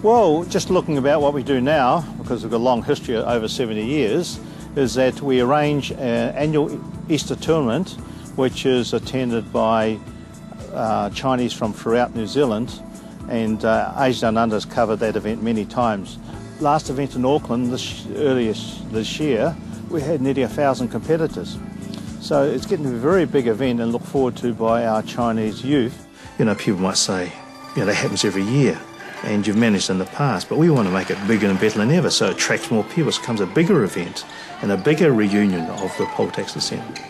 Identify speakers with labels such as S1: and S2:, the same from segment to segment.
S1: Well, just looking about what we do now, because we've got a long history over 70 years, is that we arrange an annual Easter tournament, which is attended by Chinese from throughout New Zealand, and Asia Downunder has covered that event many times. Last event in Auckland, earlier this year, we had nearly 1,000 competitors. So it's getting to be a very big event and looked forward to by our Chinese youth. You know, people might say, you know, that happens every year and you've managed in the past, but we want to make it bigger and better than ever so it attracts more people. It becomes a bigger event and a bigger reunion of the poll tax descent.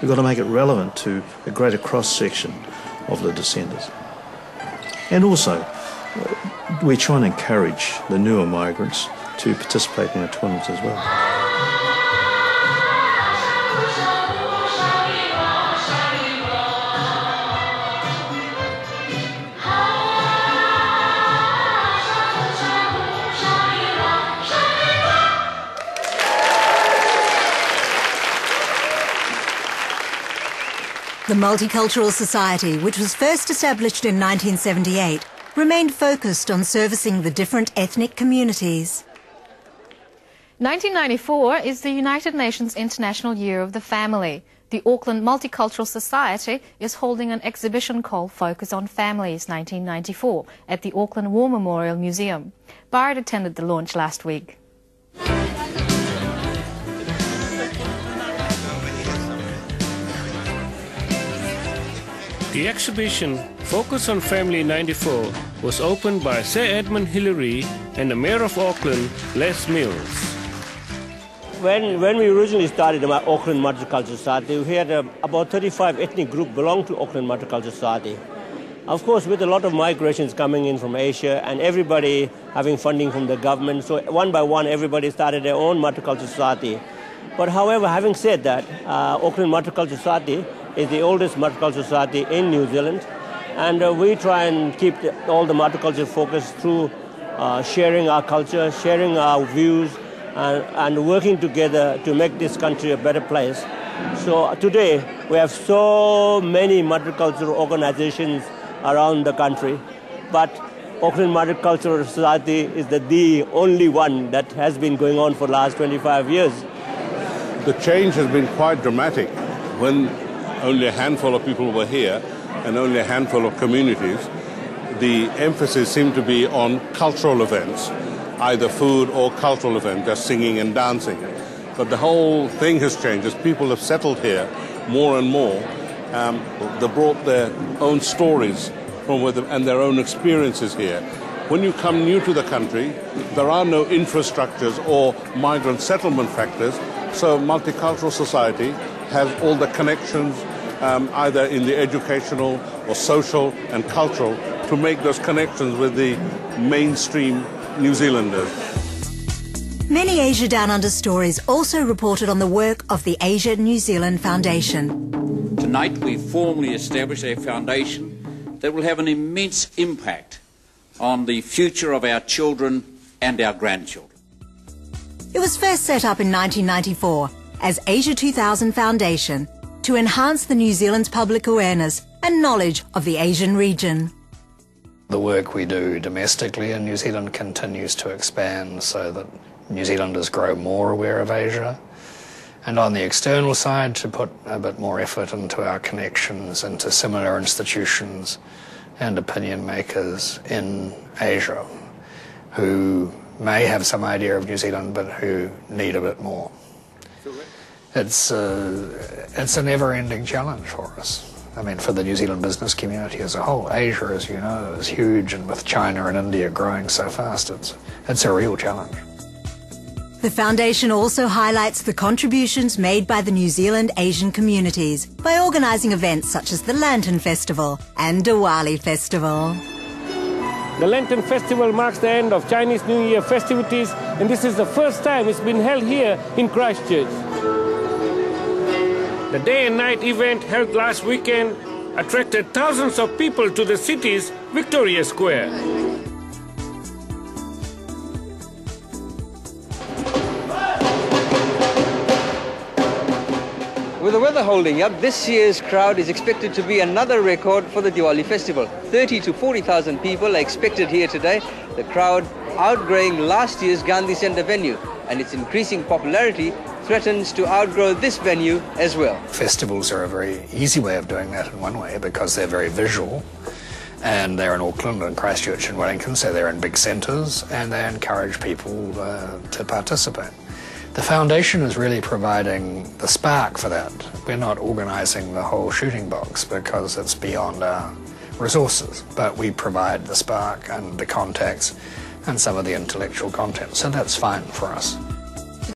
S1: We've got to make it relevant to a greater cross-section of the descenders. And also, we're trying to encourage the newer migrants to participate in the tournaments as well.
S2: The Multicultural Society, which was first established in 1978, remained focused on servicing the different ethnic communities.
S3: 1994 is the United Nations International Year of the Family. The Auckland Multicultural Society is holding an exhibition called Focus on Families 1994 at the Auckland War Memorial Museum. Bard attended the launch last week.
S4: The exhibition, Focus on Family 94, was opened by Sir Edmund Hillary and the Mayor of Auckland, Les Mills.
S5: When we originally started the Auckland Multicultural Society, we had about 35 ethnic groups belong to Auckland Multicultural Society. Of course, with a lot of migrations coming in from Asia and everybody having funding from the government, so one by one everybody started their own multicultural society. But however, having said that, Auckland Multicultural Society is the oldest multicultural society in New Zealand, and we try and keep all the multicultural focus through sharing our culture, sharing our views, and working together to make this country a better place. So today we have so many multicultural organizations around the country, but Auckland Multicultural Society is the only one that has been going on for the last 25 years.
S6: The change has been quite dramatic. When only a handful of people were here and only a handful of communities, the emphasis seemed to be on cultural events, either food or cultural events, just singing and dancing. But the whole thing has changed as people have settled here more and more. They brought their own stories from with them and their own experiences here. When you come new to the country, there are no infrastructures or migrant settlement factors, so Multicultural Society has all the connections, either in the educational or social and cultural, to make those connections with the mainstream New Zealanders.
S2: Many Asia Downunder stories also reported on the work of the Asia New Zealand Foundation.
S7: Tonight we formally establish a foundation that will have an immense impact on the future of our children and our grandchildren.
S2: It was first set up in 1994 as Asia 2000 Foundation to enhance the New Zealand's public awareness and knowledge of the Asian region.
S8: The work we do domestically in New Zealand continues to expand so that New Zealanders grow more aware of Asia. And on the external side, to put a bit more effort into our connections into similar institutions and opinion makers in Asia who may have some idea of New Zealand but who need a bit more. It's a never-ending challenge for us. I mean, for the New Zealand business community as a whole. Asia, as you know, is huge, and with China and India growing so fast, it's a real challenge.
S2: The Foundation also highlights the contributions made by the New Zealand Asian communities by organising events such as the Lantern Festival and Diwali Festival.
S9: The Lantern Festival marks the end of Chinese New Year festivities, and this is the first time it's been held here in Christchurch. The day and night event held last weekend attracted thousands of people to the city's Victoria Square.
S10: With the weather holding up, this year's crowd is expected to be another record for the Diwali festival. 30 to 40,000 people are expected here today, the crowd outgrowing last year's Gandhi Centre venue, and its increasing popularity threatens to outgrow this venue as well.
S8: Festivals are a very easy way of doing that in one way because they're very visual, and they're in Auckland and Christchurch and Wellington, so they're in big centres, and they encourage people to participate. The foundation is really providing the spark for that. We're not organising the whole shooting box because it's beyond our resources, but we provide the spark and the contacts and some of the intellectual content, so that's fine for us.